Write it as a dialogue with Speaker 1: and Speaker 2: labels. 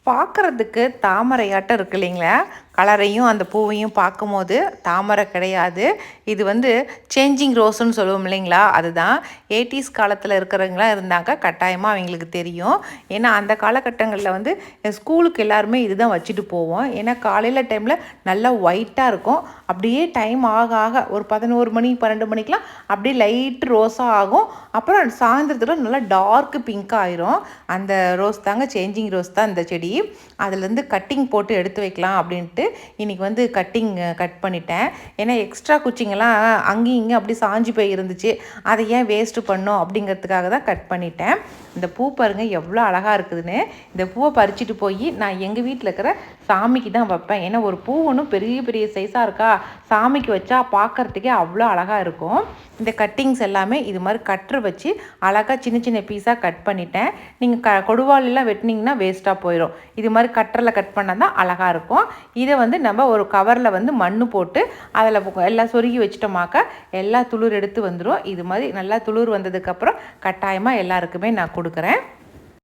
Speaker 1: பார்க்குறதுக்கு தாமரையாட்டம் இருக்கு இல்லைங்களா? கலரையும் அந்த பூவையும் பார்க்கும்போது தாமரை கிடையாது. இது வந்து சேஞ்சிங் ரோஸுன்னு சொல்லுவோம் இல்லைங்களா? அதுதான் 80s காலத்தில் இருக்கிறவங்களாம் இருந்தாங்க, கட்டாயமாக அவங்களுக்கு தெரியும். ஏன்னா அந்த காலகட்டங்களில் வந்து ஸ்கூலுக்கு எல்லாருமே இதுதான் வச்சுட்டு போவோம். ஏன்னா காலையில் டைமில் நல்லா ஒயிட்டாக இருக்கும். அப்படியே டைம் ஆக ஆக ஒரு 11 மணி 12 மணிக்கெலாம் அப்படியே லைட் ரோஸாக ஆகும். அப்புறம் சாயந்தரத்துல நல்லா டார்க் பிங்க் ஆயிரும். அந்த ரோஸ் தாங்க சேஞ்சிங் ரோஸ் தான் இந்த செடி. அதுலேருந்து கட்டிங் போட்டு எடுத்து வைக்கலாம் அப்படின்ட்டு இன்றைக்கி வந்து கட் பண்ணிட்டேன். ஏன்னா எக்ஸ்ட்ரா குச்சிங்கெல்லாம் அங்கேயும் இங்கே அப்படி சாஞ்சு போய் இருந்துச்சு. அதை ஏன் வேஸ்ட்டு பண்ணோம் அப்படிங்கிறதுக்காக தான் கட் பண்ணிட்டேன். இந்த பூ பாருங்கள் எவ்வளோ அழகாக இருக்குதுன்னு. இந்த பூவை பறிச்சுட்டு போய் நான் எங்கள் வீட்டில் இருக்கிற சாமிக்கு தான் வைப்பேன். ஏன்னா ஒரு பூ ஒன்றும் பெரிய பெரிய சைஸாக இருக்கா, சாமிக்கு வச்சா பார்க்குறதுக்கே அவ்வளோ அழகாக இருக்கும். இந்த கட்டிங்ஸ் எல்லாமே இது மாதிரி கட்டர் வச்சு அழகாக சின்ன சின்ன பீஸாக கட் பண்ணிட்டேன். நீங்கள் கொடுவாலெலாம் வெட்டினீங்கன்னா வேஸ்ட்டாக போயிடும். இது மாதிரி கட்டரில் கட் பண்ணால் தான் அழகாக இருக்கும். இதை வந்து நம்ம ஒரு கவரில் வந்து மண் போட்டு அதில் எல்லாம் சொருகி வச்சிட்டோமாக்கா எல்லா துளிர் எடுத்து வந்துடும். இது மாதிரி நல்லா துளிர் வந்ததுக்கப்புறம் கட்டாயமாக எல்லாருக்குமே நான் கொடுக்குறேன்.